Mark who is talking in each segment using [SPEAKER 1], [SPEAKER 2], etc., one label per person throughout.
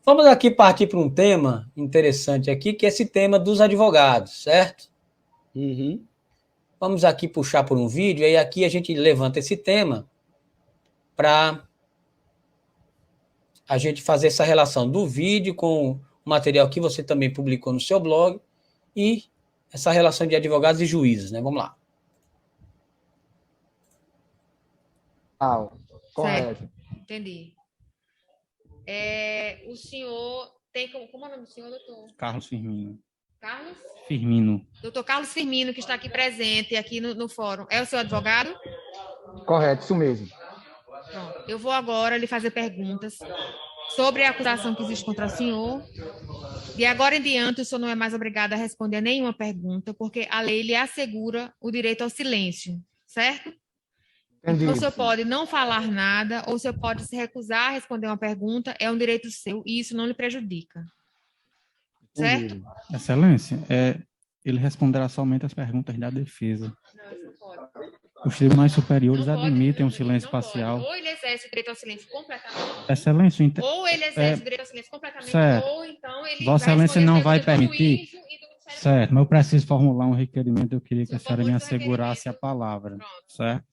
[SPEAKER 1] Vamos aqui partir para um tema interessante aqui, que é esse tema dos advogados, certo?
[SPEAKER 2] Uhum.
[SPEAKER 1] Vamos aqui puxar por um vídeo, e aqui a gente levanta esse tema para a gente fazer essa relação do vídeo com o material que você também publicou no seu blog e essa relação de advogados e juízes, né? Vamos lá.
[SPEAKER 3] Correto. Entendi. O senhor tem como é o nome do senhor, doutor?
[SPEAKER 4] Carlos Firmino.
[SPEAKER 3] Carlos?
[SPEAKER 4] Firmino.
[SPEAKER 3] Doutor Carlos Firmino, que está aqui presente aqui no fórum. É o seu advogado?
[SPEAKER 5] Correto, isso mesmo.
[SPEAKER 3] Pronto. Eu vou agora lhe fazer perguntas sobre a acusação que existe contra o senhor. De agora em diante, o senhor não é mais obrigado a responder a nenhuma pergunta, porque a lei lhe assegura o direito ao silêncio, certo?
[SPEAKER 5] Entendi.
[SPEAKER 3] Então, o senhor pode não falar nada, ou o senhor pode se recusar a responder uma pergunta, é um direito seu, e isso não lhe prejudica. Certo?
[SPEAKER 5] Entendi.
[SPEAKER 4] Excelência, ele responderá somente as perguntas da defesa.
[SPEAKER 3] Não, isso não pode.
[SPEAKER 4] Os tribunais superiores
[SPEAKER 3] Não pode,
[SPEAKER 4] admitem um
[SPEAKER 3] não,
[SPEAKER 4] silêncio
[SPEAKER 3] não pode.
[SPEAKER 4] parcial.
[SPEAKER 3] Ou ele exerce o direito ao silêncio completamente,
[SPEAKER 4] Excelência,
[SPEAKER 3] ou ele exerce o direito ao silêncio completamente,
[SPEAKER 4] certo.
[SPEAKER 3] ou então ele
[SPEAKER 4] Vossa
[SPEAKER 3] vai
[SPEAKER 4] Excelência
[SPEAKER 3] responder
[SPEAKER 4] não
[SPEAKER 3] as
[SPEAKER 4] vai
[SPEAKER 3] perguntas do
[SPEAKER 4] permitir?
[SPEAKER 3] juízo e do Ministério
[SPEAKER 4] Certo, mas eu preciso formular um requerimento, eu queria que a
[SPEAKER 3] Só
[SPEAKER 4] senhora me
[SPEAKER 3] formule seu
[SPEAKER 4] assegurasse a
[SPEAKER 3] requerimento.
[SPEAKER 4] palavra,
[SPEAKER 3] Pronto.
[SPEAKER 4] certo?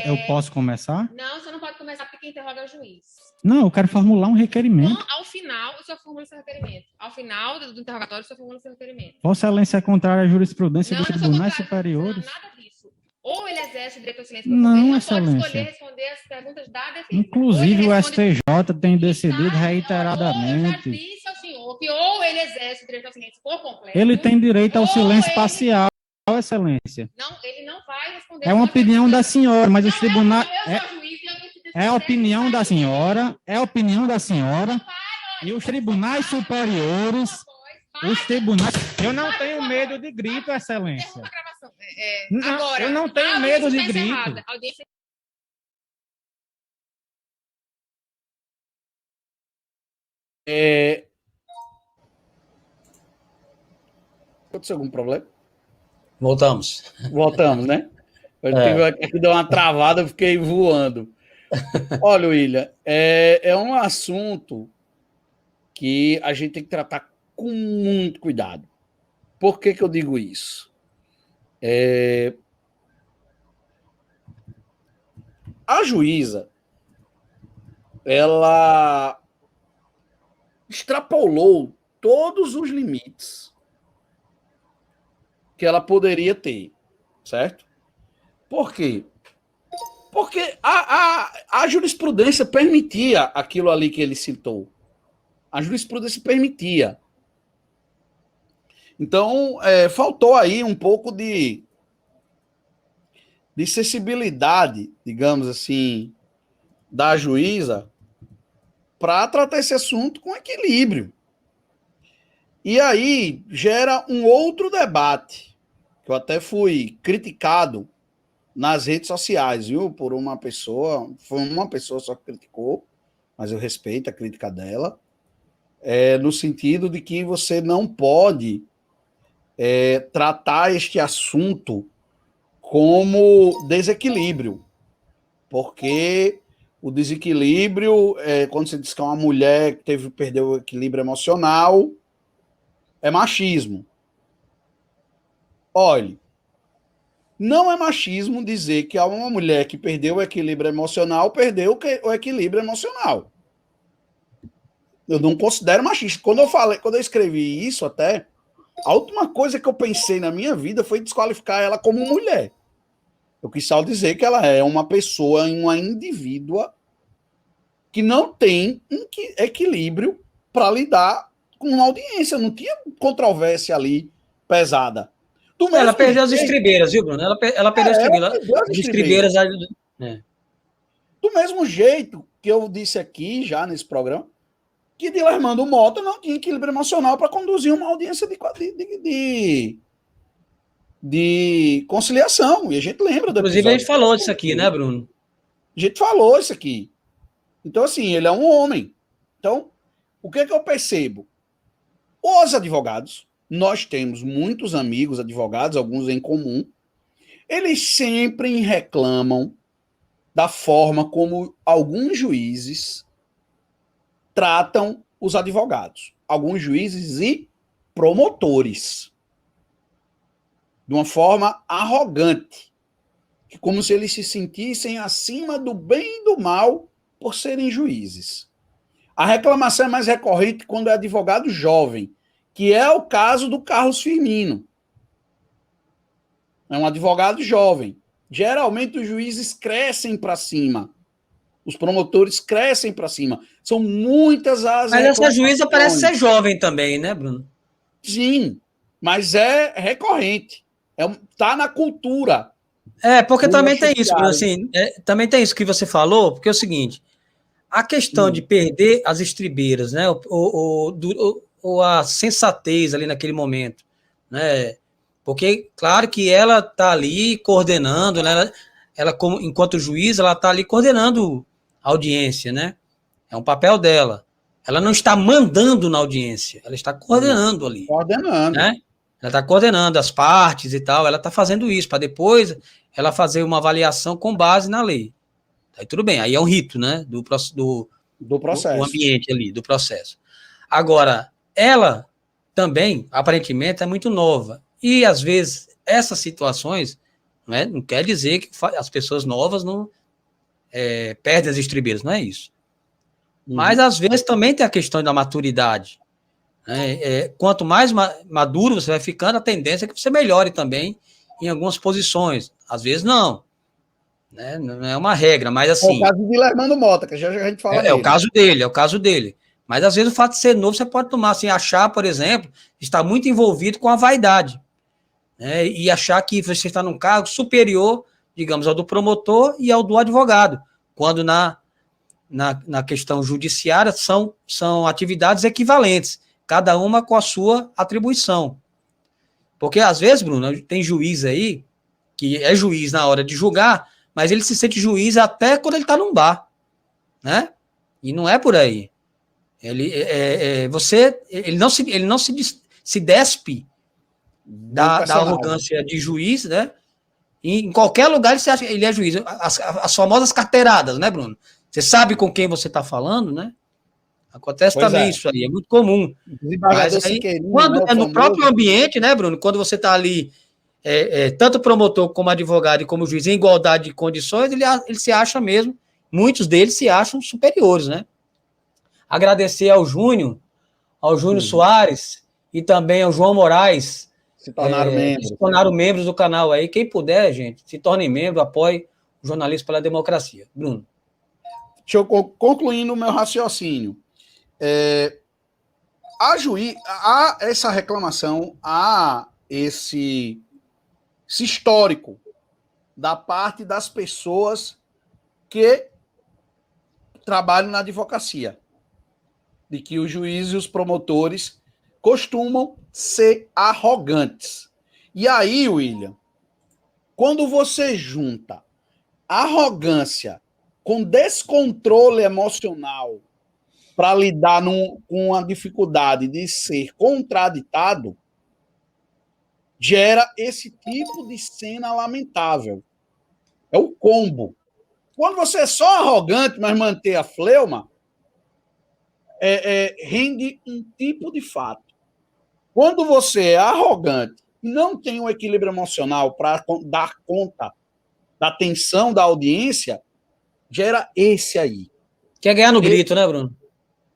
[SPEAKER 4] Eu posso começar?
[SPEAKER 3] Não, você não pode começar porque quem interroga é o juiz.
[SPEAKER 4] Não, eu quero formular um requerimento.
[SPEAKER 3] Ao final, o senhor formula seu requerimento. Ao final do interrogatório, o senhor formula seu requerimento.
[SPEAKER 4] Vossa Excelência é contrária à jurisprudência dos
[SPEAKER 3] eu sou
[SPEAKER 4] tribunais
[SPEAKER 3] contrária.
[SPEAKER 4] superiores?
[SPEAKER 3] Não, nada disso. Ou ele exerce o direito ao silêncio,
[SPEAKER 4] Não,
[SPEAKER 3] ele não
[SPEAKER 4] Excelência.
[SPEAKER 3] pode escolher responder as perguntas da defesa.
[SPEAKER 4] Inclusive,
[SPEAKER 3] Ou
[SPEAKER 4] o
[SPEAKER 3] ele responde-
[SPEAKER 4] STJ tem decidido
[SPEAKER 3] Eu já
[SPEAKER 4] reiteradamente.
[SPEAKER 3] disse ao senhor que ou ele exerce o direito ao silêncio por completo.
[SPEAKER 4] Ele tem direito ao
[SPEAKER 3] ou
[SPEAKER 4] silêncio
[SPEAKER 3] ele-
[SPEAKER 4] parcial, Excelência.
[SPEAKER 3] Não, ele não vai responder.
[SPEAKER 4] É uma opinião da senhora, mas os tribunais.
[SPEAKER 3] Eu sou juiz e eu tenho que
[SPEAKER 4] É a opinião da senhora,
[SPEAKER 3] Vai,
[SPEAKER 4] e os tribunais superiores. Os tribunais. Eu não tenho medo de grito, Excelência.
[SPEAKER 3] Interrompa a gravação.
[SPEAKER 4] Não,
[SPEAKER 3] Agora,
[SPEAKER 4] eu não tenho
[SPEAKER 3] a
[SPEAKER 4] medo de
[SPEAKER 3] audiência está
[SPEAKER 4] grito.
[SPEAKER 3] encerrada. A audiência
[SPEAKER 2] Aconteceu algum problema?
[SPEAKER 1] Voltamos.
[SPEAKER 2] Voltamos, né? Eu tive aqui, deu uma travada, eu fiquei voando. Olha, William, é um assunto que a gente tem que tratar com muito cuidado. Por que eu digo isso? A juíza, ela extrapolou todos os limites que ela poderia ter, certo? Por quê? Porque a jurisprudência permitia aquilo ali que ele citou. A jurisprudência permitia. Então, faltou aí um pouco de sensibilidade, digamos assim, da juíza para tratar esse assunto com equilíbrio. E aí gera um outro debate, que eu até fui criticado nas redes sociais, viu? Por uma pessoa, foi uma pessoa só que criticou, mas eu respeito a crítica dela, no sentido de que você não pode tratar este assunto como desequilíbrio, porque o desequilíbrio, quando você diz que é uma mulher que perdeu o equilíbrio emocional, é machismo. Olha, não é machismo dizer que uma mulher que perdeu o equilíbrio emocional perdeu o equilíbrio emocional. Eu não considero machista. Quando eu escrevi isso até, a última coisa que eu pensei na minha vida foi desqualificar ela como mulher. Eu quis só dizer que ela é uma pessoa, uma indivídua que não tem um equilíbrio para lidar com uma audiência. Não tinha controvérsia ali pesada.
[SPEAKER 1] Ela perdeu as estribeiras, viu, Bruno? Ela perdeu as estribeiras.
[SPEAKER 2] Do mesmo jeito que eu disse aqui, já nesse programa, que Dilermando Mota não tinha equilíbrio emocional para conduzir uma audiência de conciliação. E a gente lembra do episódio.
[SPEAKER 1] Inclusive, a gente falou disso aqui, né, Bruno?
[SPEAKER 2] A gente falou isso aqui. Então, assim, ele é um homem. Então, o que eu percebo? Os advogados, nós temos muitos amigos advogados, alguns em comum, eles sempre reclamam da forma como alguns juízes tratam os advogados, alguns juízes e promotores, de uma forma arrogante, como se eles se sentissem acima do bem e do mal por serem juízes. A reclamação é mais recorrente quando é advogado jovem, que é o caso do Carlos Firmino. É um advogado jovem. Geralmente os juízes crescem para cima. Os promotores crescem para cima. São muitas as
[SPEAKER 1] Mas essa juíza parece ser jovem também, né, Bruno?
[SPEAKER 2] Sim, mas é recorrente. Tá na cultura.
[SPEAKER 1] Porque também tem isso, Bruno, assim, também tem isso que você falou, porque é o seguinte, a questão de perder as estribeiras, né, ou a sensatez ali naquele momento, né, porque, claro que ela está ali coordenando, né, ela como, enquanto juiz, ela está ali coordenando a audiência, né, é um papel dela. Ela não está mandando na audiência, ela está coordenando ali.
[SPEAKER 2] Coordenando.
[SPEAKER 1] Né? Ela está coordenando as partes e tal, ela está fazendo isso, para depois ela fazer uma avaliação com base na lei. Aí tudo bem, aí é um rito, né, do processo. Do ambiente ali, do processo. Agora, ela também, aparentemente, é muito nova. E, às vezes, essas situações, né, não quer dizer que as pessoas novas não perdem as estribeiras, não é isso. Mas, às vezes, também tem a questão da maturidade. Quanto mais maduro você vai ficando, a tendência é que você melhore também em algumas posições. Às vezes, não. Né? Não é uma regra, mas assim...
[SPEAKER 2] É o caso do Guilhermando Mota, que já a gente fala
[SPEAKER 1] é o caso dele. Mas, às vezes, o fato de ser novo, você pode tomar, assim, achar, por exemplo, estar muito envolvido com a vaidade. Né? E achar que você está num cargo superior, digamos, ao do promotor e ao do advogado. Quando na questão judiciária são atividades equivalentes, cada uma com a sua atribuição. Porque, às vezes, Bruno, tem juiz aí, que é juiz na hora de julgar, mas ele se sente juiz até quando ele está num bar, né? E não é por aí. Ele não se despe da arrogância de juiz, né? E em qualquer lugar ele se acha, ele é juiz. As famosas carteiradas, né, Bruno? Você sabe com quem você está falando, né? Acontece também isso aí, é muito comum. Mas aí, quando é no próprio ambiente, né, Bruno? Quando você está ali, tanto promotor como advogado e como juiz, em igualdade de condições, ele se acha mesmo, muitos deles se acham superiores, né? Agradecer ao Júnior Soares e também ao João Moraes,
[SPEAKER 2] se tornaram
[SPEAKER 1] membros do canal aí. Quem puder, gente, se tornem membro, apoie o Jornalismo pela Democracia. Bruno.
[SPEAKER 2] Deixa eu concluindo o meu raciocínio. Há essa reclamação, há esse histórico da parte das pessoas que trabalham na advocacia, de que os juízes e os promotores costumam ser arrogantes. E aí, William, quando você junta arrogância com descontrole emocional para lidar com a dificuldade de ser contraditado, gera esse tipo de cena lamentável. É o combo. Quando você é só arrogante, mas manter a fleuma, rende um tipo de fato. Quando você é arrogante e não tem um equilíbrio emocional para dar conta da tensão da audiência, gera esse aí.
[SPEAKER 1] Quer ganhar no grito, né, Bruno?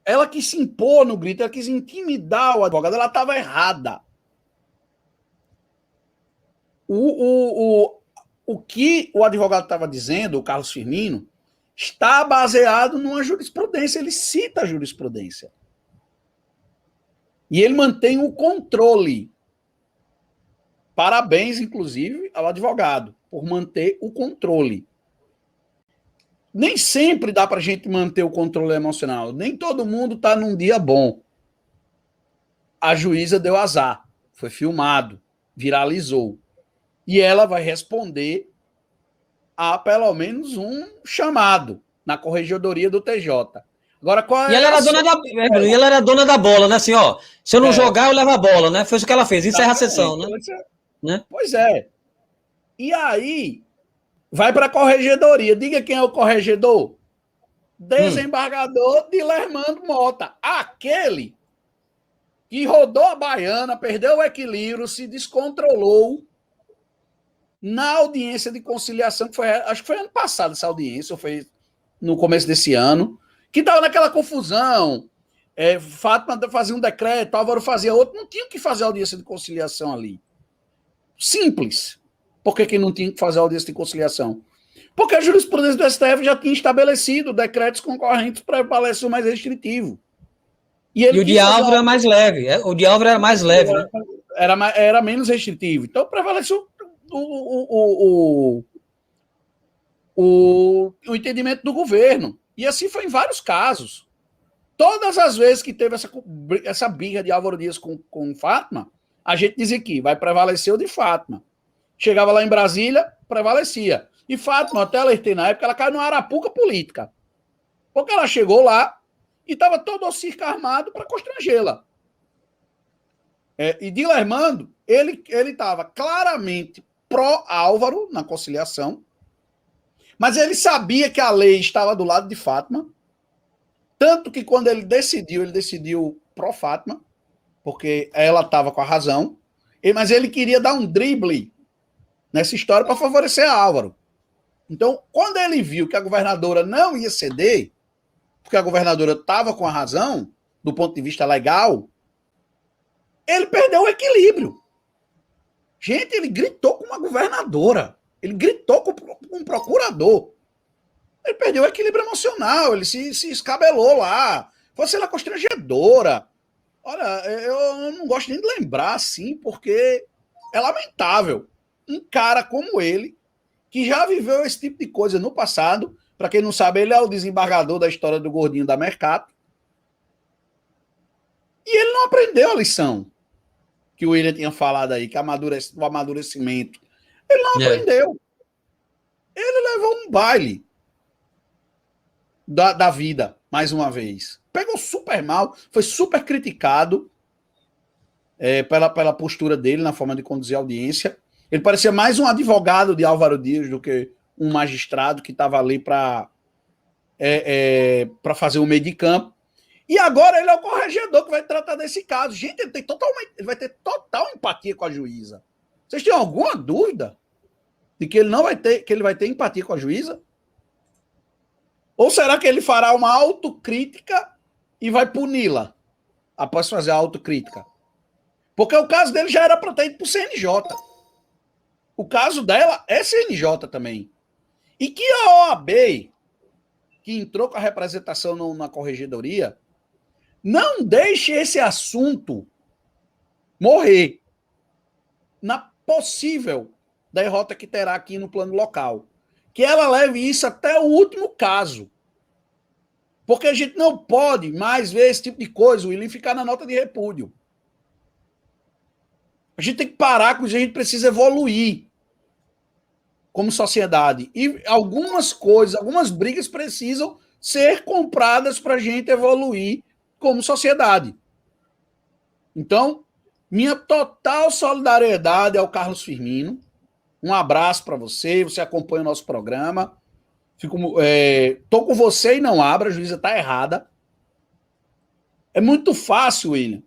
[SPEAKER 2] Ela quis se impor no grito, ela quis intimidar o advogado, ela estava errada. O que o advogado estava dizendo, o Carlos Firmino, está baseado numa jurisprudência, ele cita a jurisprudência. E ele mantém o controle. Parabéns, inclusive, ao advogado, por manter o controle. Nem sempre dá para a gente manter o controle emocional. Nem todo mundo está num dia bom. A juíza deu azar. Foi filmado. Viralizou. E ela vai responder a pelo menos um chamado na corregedoria do TJ. Agora, qual é
[SPEAKER 1] e ela era dona da bola, né? Assim, ó, se eu não jogar, eu levo a bola, né? Foi isso que ela fez. Encerra a sessão, né?
[SPEAKER 2] Pois é. E aí, vai para a corregedoria. Diga quem é o corregedor. Desembargador Dilermando Mota, aquele que rodou a baiana, perdeu o equilíbrio, se descontrolou na audiência de conciliação, que foi, acho que foi ano passado essa audiência, ou foi no começo desse ano, que estava naquela confusão. Fátima fazia um decreto, Álvaro fazia outro, não tinha que fazer audiência de conciliação ali. Simples. Por que não tinha que fazer audiência de conciliação? Porque a jurisprudência do STF já tinha estabelecido decretos concorrentes para prevaleceu mais restritivo.
[SPEAKER 1] E o de Álvaro era mais leve. O de Álvaro era mais leve, né?
[SPEAKER 2] Era menos restritivo. Então prevaleceu o entendimento do governo. E assim foi em vários casos. Todas as vezes que teve essa birra de Álvaro Dias com Fátima, a gente dizia que vai prevalecer o de Fátima. Chegava lá em Brasília, prevalecia. E Fátima, até alertei na época, ela caiu numa arapuca política. Porque ela chegou lá e estava todo o circo armado para constrangê-la. E Dilermando, ele estava claramente pró-Álvaro na conciliação, mas ele sabia que a lei estava do lado de Fátima, tanto que quando ele decidiu pró-Fátima, porque ela estava com a razão, mas ele queria dar um drible nessa história para favorecer a Álvaro. Então, quando ele viu que a governadora não ia ceder, porque a governadora estava com a razão, do ponto de vista legal, ele perdeu o equilíbrio. Gente, ele gritou com uma governadora, ele gritou com um procurador. Ele perdeu o equilíbrio emocional, ele se escabelou lá. Foi, sei lá, constrangedora. Olha, eu não gosto nem de lembrar assim, porque é lamentável. Um cara como ele, que já viveu esse tipo de coisa no passado, para quem não sabe, ele é o desembargador da história do gordinho da Mercato, e ele não aprendeu a lição que o William tinha falado aí, que o amadurecimento. Ele não aprendeu. Ele levou um baile da vida, mais uma vez. Pegou super mal, foi super criticado pela postura dele, na forma de conduzir a audiência. Ele parecia mais um advogado de Álvaro Dias do que um magistrado que estava ali para fazer o meio de campo. E agora ele é o corregedor que vai tratar desse caso. Gente, ele vai ter total empatia com a juíza. Vocês têm alguma dúvida de que ele vai ter empatia com a juíza? Ou será que ele fará uma autocrítica e vai puni-la após fazer a autocrítica? Porque o caso dele já era para ter ido para o CNJ. O caso dela é CNJ também. E que a OAB, que entrou com a representação na corregedoria, não deixe esse assunto morrer na possível derrota que terá aqui no plano local. Que ela leve isso até o último caso. Porque a gente não pode mais ver esse tipo de coisa, o William, ficar na nota de repúdio. A gente tem que parar com isso, a gente precisa evoluir como sociedade. E algumas coisas, algumas brigas precisam ser compradas para a gente evoluir como sociedade. Então, minha total solidariedade ao Carlos Firmino. Um abraço para você, você acompanha o nosso programa. Tô com você e não abra, a juíza está errada. É muito fácil, William,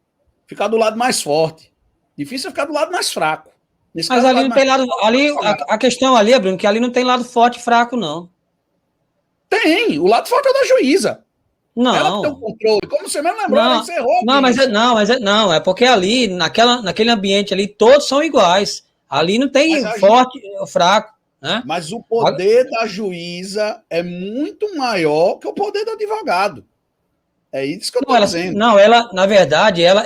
[SPEAKER 2] ficar do lado mais forte. Difícil é ficar do lado mais fraco.
[SPEAKER 1] Mas ali não tem lado. A questão ali, Bruno, que ali não tem lado forte e fraco, não.
[SPEAKER 2] Tem. O lado forte é o da juíza.
[SPEAKER 1] Não.
[SPEAKER 2] Ela que tem o controle. Como você mesmo lembrou, ela encerrou.
[SPEAKER 1] Não, é porque ali, naquele ambiente ali, todos são iguais. Ali não tem forte ou fraco. Né?
[SPEAKER 2] Mas o poder da juíza é muito maior que o poder do advogado. É isso que eu estou dizendo.
[SPEAKER 1] Não, na verdade, ela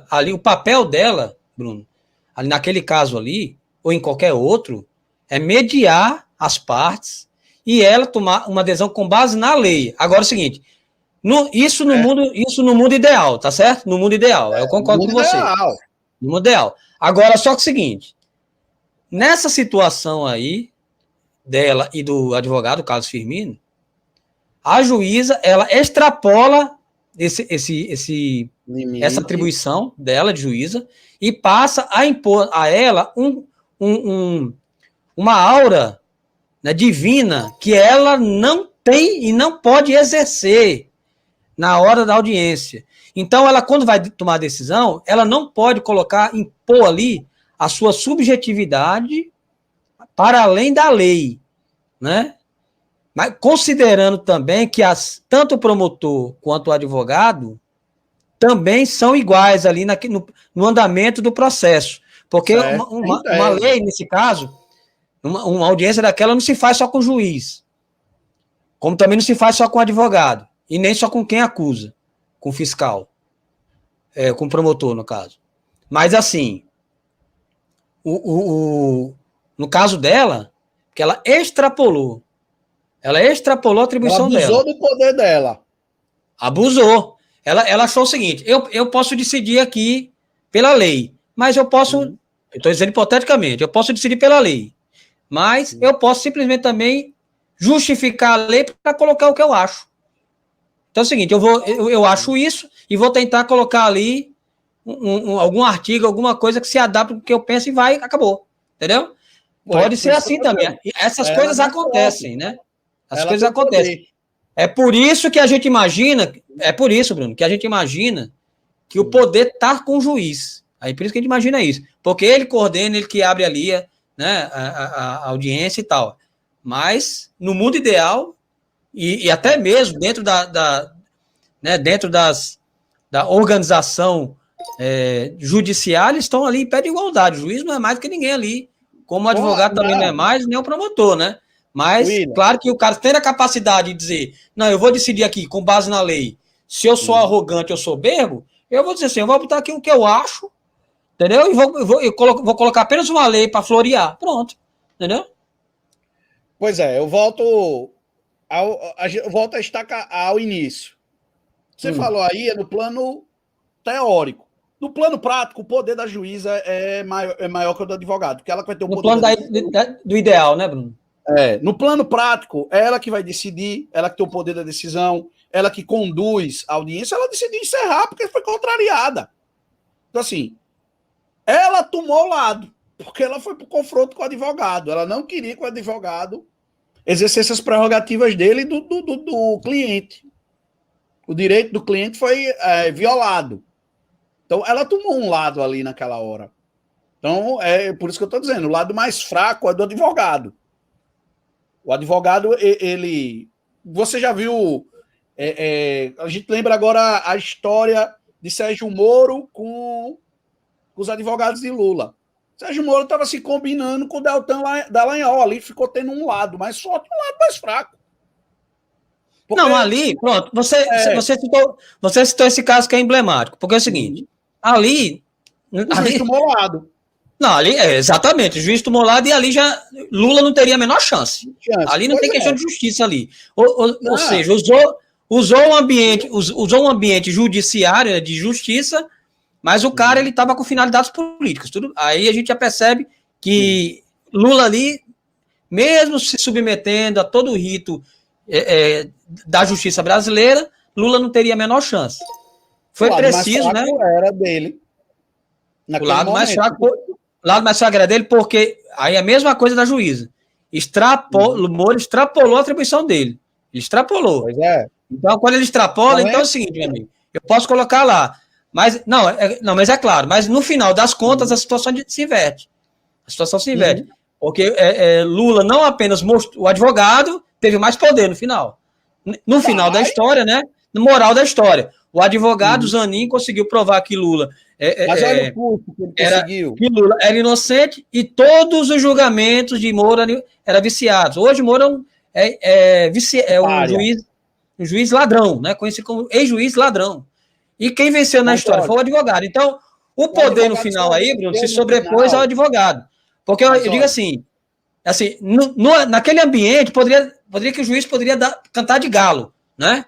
[SPEAKER 1] ali, o papel dela, Bruno, ali naquele caso ali, ou em qualquer outro, é mediar as partes e ela tomar uma decisão com base na lei. Agora é o seguinte, isso no mundo ideal, tá certo? No mundo ideal, eu concordo com você. No mundo ideal. Agora, só que é o seguinte, nessa situação aí, dela e do advogado, Carlos Firmino, a juíza, ela extrapola essa atribuição dela de juíza e passa a impor a ela uma aura, né, divina que ela não tem e não pode exercer na hora da audiência. Então, ela, quando vai tomar decisão, ela não pode impor ali a sua subjetividade para além da lei, né? Mas considerando também que tanto o promotor quanto o advogado também são iguais ali no andamento do processo. Porque uma lei, nesse caso, uma audiência daquela não se faz só com o juiz, como também não se faz só com o advogado, e nem só com quem acusa, com o fiscal, com o promotor, no caso. Mas, assim, no caso dela, que ela extrapolou a atribuição dela.
[SPEAKER 2] Ela abusou do poder dela.
[SPEAKER 1] Abusou. Ela achou o seguinte, eu posso decidir aqui pela lei, mas eu posso, eu estou dizendo hipoteticamente, eu posso decidir pela lei, mas eu posso simplesmente também justificar a lei para colocar o que eu acho. Então é o seguinte, eu acho isso e vou tentar colocar ali algum artigo, alguma coisa que se adapte ao que eu penso e acabou. Entendeu? Pode ser assim também. Essas coisas acontecem, né? As coisas acontecem. É por isso que a gente imagina, Bruno, que a gente imagina que o poder está com o juiz. Aí por isso que a gente imagina isso. Porque ele coordena, ele que abre ali, né, a audiência e tal. Mas, no mundo ideal, e até mesmo dentro da organização judiciária, estão ali em pé de igualdade. O juiz não é mais do que ninguém ali. Como o advogado também não é mais, nem o promotor, né? Mas, claro que o cara tem a capacidade de dizer, não, eu vou decidir aqui com base na lei. Se eu sou arrogante, eu soberbo, eu vou dizer assim, eu vou botar aqui o que eu acho, entendeu? E vou colocar apenas uma lei para florear. Pronto, entendeu?
[SPEAKER 2] Pois é, eu volto a estacar ao início. Você falou aí, no plano teórico. No plano prático, o poder da juíza é maior que o do advogado, porque ela vai ter o poder...
[SPEAKER 1] No plano do ideal, né, Bruno?
[SPEAKER 2] No plano prático, é ela que vai decidir, ela que tem o poder da decisão, ela que conduz a audiência, ela decidiu encerrar porque foi contrariada. Então, assim, ela tomou o lado, porque ela foi para o confronto com o advogado. Ela não queria que o advogado exercesse as prerrogativas dele e do cliente. O direito do cliente foi violado. Então, ela tomou um lado ali naquela hora. Então, é por isso que eu estou dizendo, o lado mais fraco é do advogado. O advogado, ele... Você já viu... a gente lembra agora a história de Sérgio Moro com os advogados de Lula. Sérgio Moro estava se combinando com o Deltan Dallagnol, ali ficou tendo um lado mais forte e um lado mais fraco.
[SPEAKER 1] Porque... Não, ali, pronto, você citou esse caso que é emblemático, porque é o seguinte, ali...
[SPEAKER 2] O juiz tomou lado.
[SPEAKER 1] Não, ali, exatamente, o juiz tomou lado e ali já Lula não teria a menor chance. Ali não tem questão de justiça ali. Ou seja, usou um ambiente judiciário, de justiça, mas o cara ele estava com finalidades políticas. Aí a gente já percebe que Lula ali, mesmo se submetendo a todo o rito da justiça brasileira, Lula não teria a menor chance. Foi preciso, né?
[SPEAKER 2] Era dele.
[SPEAKER 1] O lado mais fraco era dele, porque aí é a mesma coisa da juíza. Moro extrapolou a atribuição dele. Ele extrapolou.
[SPEAKER 2] Pois é.
[SPEAKER 1] Então, quando ele extrapola, então é o seguinte, meu amigo, eu posso colocar lá. Mas, mas é claro, mas no final das contas, a situação se inverte. A situação se inverte. Porque Lula não apenas mostrou, o advogado teve mais poder no final. No final da história, né? No moral da história. O advogado Zanin conseguiu provar que Lula
[SPEAKER 2] mas olha o curso que ele conseguiu.
[SPEAKER 1] Que Lula era inocente e todos os julgamentos de Moro eram viciados. Hoje Moro é um juiz ladrão, né? Conhecido como ex-juiz ladrão. E quem venceu na história foi o advogado. Então, o poder no final aí, Bruno, se sobrepôs ao advogado. Porque eu digo assim naquele ambiente, poderia que o juiz poderia cantar de galo, né?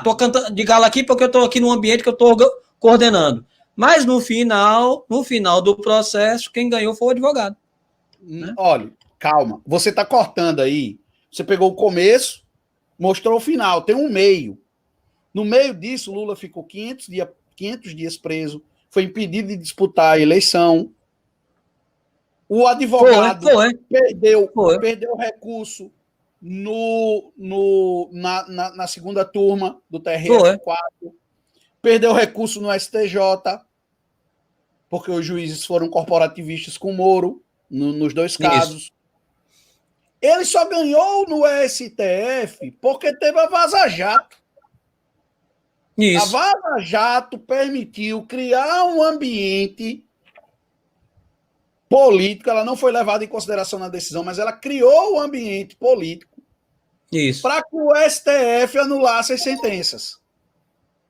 [SPEAKER 1] Tô cantando de galo aqui porque eu estou aqui num ambiente que eu estou coordenando. Mas no final do processo, quem ganhou foi o advogado.
[SPEAKER 2] Né? Olha, calma. Você está cortando aí. Você pegou o começo, mostrou o final. Tem um meio. No meio disso, Lula ficou 500 dias preso. Foi impedido de disputar a eleição. O advogado perdeu o recurso na segunda turma do TRF4, perdeu recurso no STJ, porque os juízes foram corporativistas com o Moro, nos dois casos. Isso. Ele só ganhou no STF porque teve a Vaza Jato. Isso. A Vaza Jato permitiu criar um ambiente político, ela não foi levada em consideração na decisão, mas ela criou o ambiente político para que o STF anulasse as sentenças.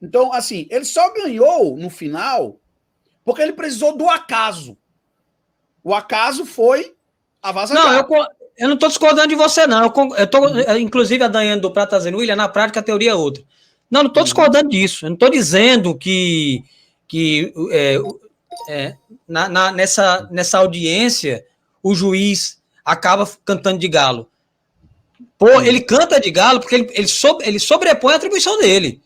[SPEAKER 2] Então, assim, ele só ganhou no final porque ele precisou do acaso. O acaso foi a Vaza Jato.
[SPEAKER 1] Eu não estou discordando de você, não. Inclusive, a Daiane do Prata dizendo, William, na prática a teoria é outra. Não estou discordando disso. Eu não estou dizendo que nessa audiência o juiz acaba cantando de galo. Ele canta de galo porque ele sobrepõe a atribuição dele.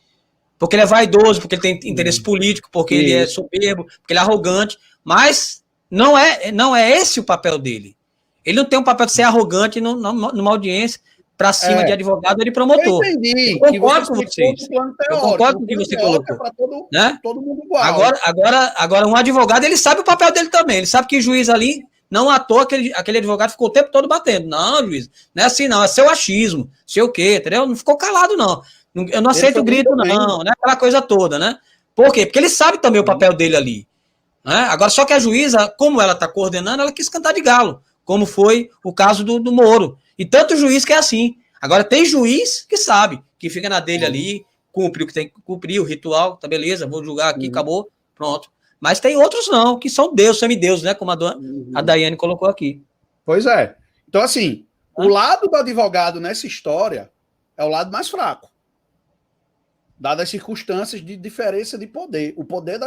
[SPEAKER 1] Porque ele é vaidoso, porque ele tem interesse político, porque ele é soberbo, porque ele é arrogante. Mas não é esse o papel dele. Ele não tem um papel de ser arrogante numa audiência para cima de advogado ou de promotor.
[SPEAKER 2] Eu entendi.
[SPEAKER 1] Eu concordo com vocês. Eu concordo com o que você colocou.
[SPEAKER 2] Todo mundo igual.
[SPEAKER 1] Agora, um advogado, ele sabe o papel dele também. Ele sabe que o juiz ali, não à toa, aquele advogado ficou o tempo todo batendo. Não, juiz, não é assim não, é seu achismo, sei o quê, entendeu? Não ficou calado, não. Eu não aceito o grito, não, né? Aquela coisa toda, né? Por quê? Porque ele sabe também o papel dele ali. Né? Agora, só que a juíza, como ela está coordenando, ela quis cantar de galo, como foi o caso do Moro. E tanto juiz que é assim. Agora, tem juiz que sabe, que fica na dele ali, cumpre o que tem que cumprir, o ritual, tá beleza, vou julgar aqui, acabou, pronto. Mas tem outros não, que são Deus, semideus, né? Como a Daiane colocou aqui.
[SPEAKER 2] Pois é. Então, assim, o lado do advogado nessa história é o lado mais fraco. Dadas as circunstâncias de diferença de poder. O poder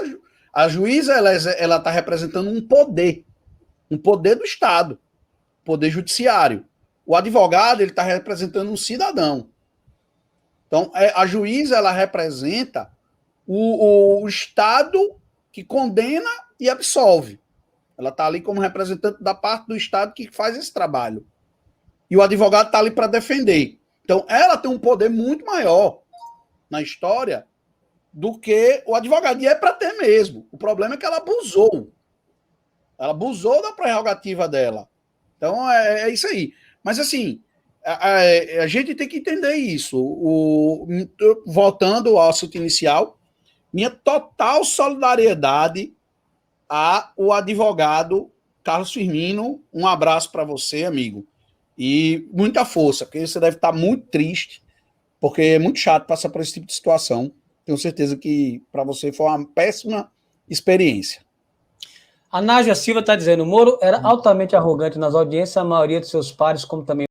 [SPEAKER 2] a juíza, ela está representando um poder do Estado, poder judiciário. O advogado, ele está representando um cidadão. Então, a juíza, ela representa o Estado que condena e absolve. Ela está ali como representante da parte do Estado que faz esse trabalho. E o advogado está ali para defender. Então, ela tem um poder muito maior na história do que o advogado. E é para ter mesmo. O problema é que ela abusou. Ela abusou da prerrogativa dela. Então, é isso aí. Mas, assim, a gente tem que entender isso. Voltando ao assunto inicial, minha total solidariedade ao advogado Carlos Firmino. Um abraço para você, amigo. E muita força, porque você deve estar muito triste, porque é muito chato passar por esse tipo de situação. Tenho certeza que para você foi uma péssima experiência.
[SPEAKER 1] A Nádia Silva está dizendo, o Moro era altamente arrogante nas audiências, a maioria de seus pares, como também